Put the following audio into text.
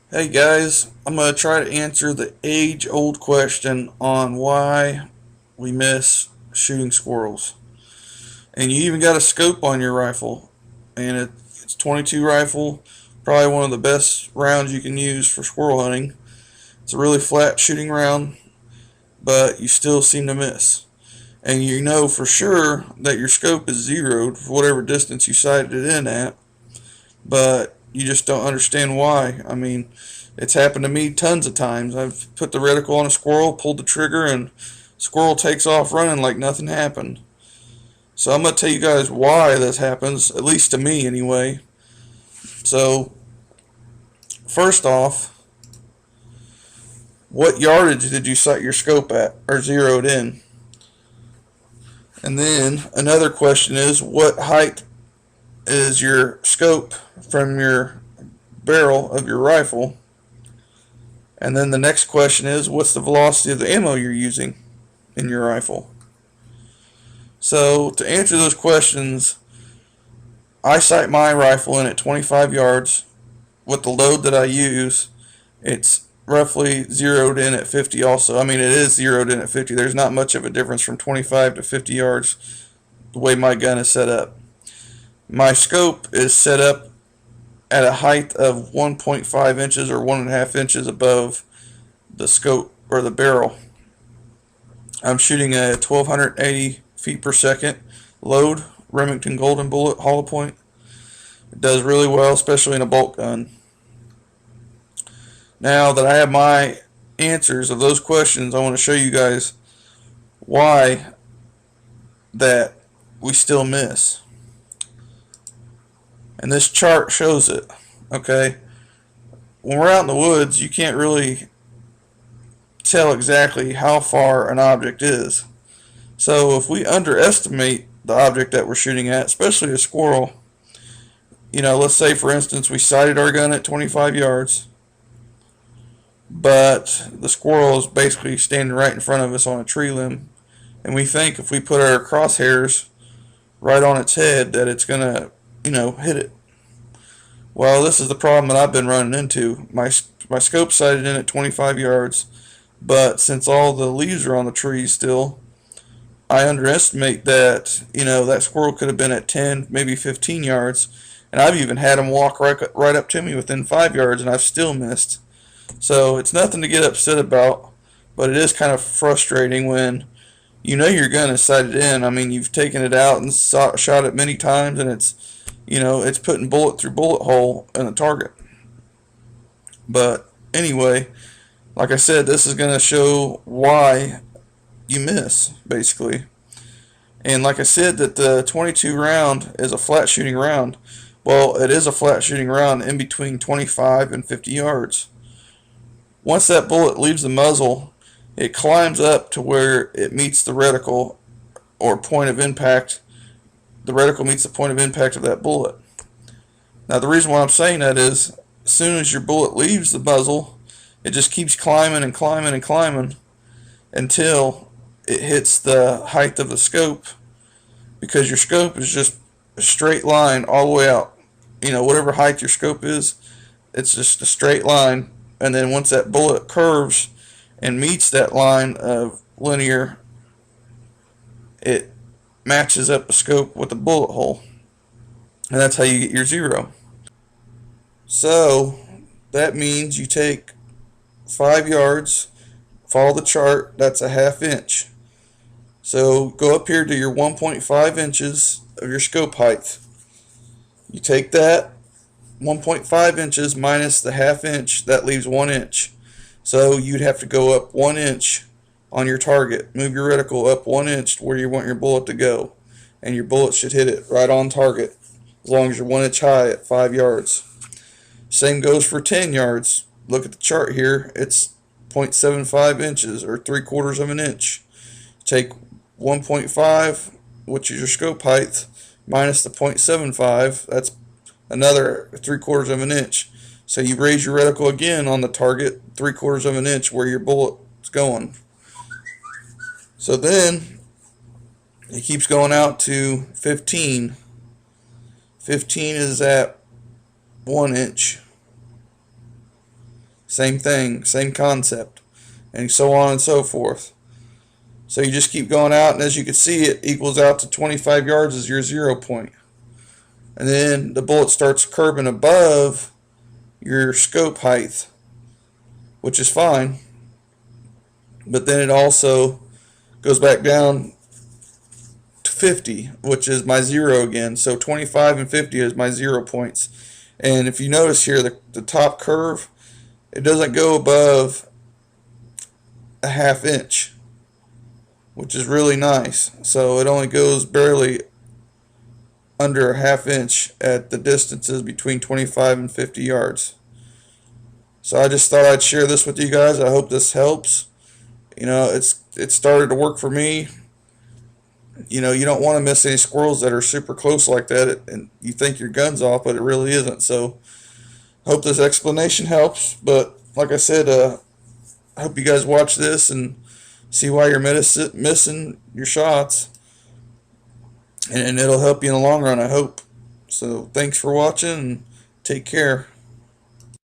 Hey guys, I'm going to try to answer the age-old question on why we miss shooting squirrels. And you even got a scope on your rifle, and it's 22 rifle, probably one of the best rounds you can use for squirrel hunting. It's a really flat shooting round, but you still seem to miss. And you know for sure that your scope is zeroed for whatever distance you sighted it in at, but you just don't understand why. I mean, it's happened to me tons of times. I've put the reticle on a squirrel, pulled the trigger, and squirrel takes off running like nothing happened. So I'm going to tell you guys why this happens, at least to me anyway. So, first off, what yardage did you sight your scope at or zeroed in? And then another question is, what height is your scope from your barrel of your rifle? And then the next question is, what's the velocity of the ammo you're using in your rifle? So to answer those questions, I sight my rifle in at 25 yards. With the load that I use, it's roughly zeroed in at 50 also. I mean, it is zeroed in at 50. There's not much of a difference from 25 to 50 yards the way my gun is set up. My scope is set up at a height of 1.5 inches or 1.5 inches above the scope or the barrel. I'm shooting a 1280 feet per second load Remington Golden Bullet hollow point. It does really well, especially in a bolt gun. Now that I have my answers of those questions, I want to show you guys why that we still miss. And this chart shows it. Okay, when we're out in the woods, you can't really tell exactly how far an object is. So if we underestimate the object that we're shooting at, especially a squirrel, let's say for instance we sighted our gun at 25 yards, but the squirrel is basically standing right in front of us on a tree limb, and we think if we put our crosshairs right on its head that it's going to, hit it. Well, this is the problem that I've been running into. My scope sighted in at 25 yards, but since all the leaves are on the trees still, I underestimate that, that squirrel could have been at 10, maybe 15 yards, and I've even had him walk right up to me within 5 yards, and I've still missed. So it's nothing to get upset about, but it is kind of frustrating when your gun is sighted in. I mean, you've taken it out and shot it many times, and it's putting bullet through bullet hole in the target. But anyway, like I said, this is going to show why you miss, basically. And like I said, that the 22 round is a flat shooting round. Well, it is a flat shooting round in between 25 and 50 yards. Once that bullet leaves the muzzle, it climbs up to where it meets the reticle or point of impact. The reticle meets the point of impact of that bullet. Now, the reason why I'm saying that is, as soon as your bullet leaves the muzzle, it just keeps climbing and climbing and climbing until it hits the height of the scope, because your scope is just a straight line all the way out. Whatever height your scope is, it's just a straight line, and then once that bullet curves and meets that line of linear, it matches up the scope with the bullet hole, and that's how you get your zero. So that means you take 5 yards, follow the chart, that's a half inch. So go up here to your 1.5 inches of your scope height. You take that 1.5 inches minus the half inch, that leaves 1 inch. So you'd have to go up 1 inch on your target. Move your reticle up 1 inch to where you want your bullet to go, and your bullet should hit it right on target as long as you're 1 inch high at 5 yards. Same goes for 10 yards. Look at the chart here. It's 0.75 inches or 3/4 of an inch. Take 1.5, which is your scope height, minus the 0.75, that's another 3/4 of an inch. So you raise your reticle again on the target 3/4 of an inch where your bullet's going. So then it keeps going out to 15. 15 is at 1 inch. same thing, same concept, and so on and so forth. So you just keep going out, and as you can see, it equals out to 25 yards as your 0 point. And then the bullet starts curving above your scope height, which is fine. But then it also goes back down to 50, which is my 0 again. So 25 and 50 is my 0 points. And if you notice here, the top curve, it doesn't go above a ½ inch, which is really nice. So it only goes barely under a ½ inch at the distances between 25 and 50 yards. So I just thought I'd share this with you guys. I hope this helps. It started to work for me. You don't want to miss any squirrels that are super close like that, and you think your gun's off, but it really isn't. So hope this explanation helps. But like I said, I hope you guys watch this and see why you're missing your shots, and it'll help you in the long run, I hope. So thanks for watching, and take care.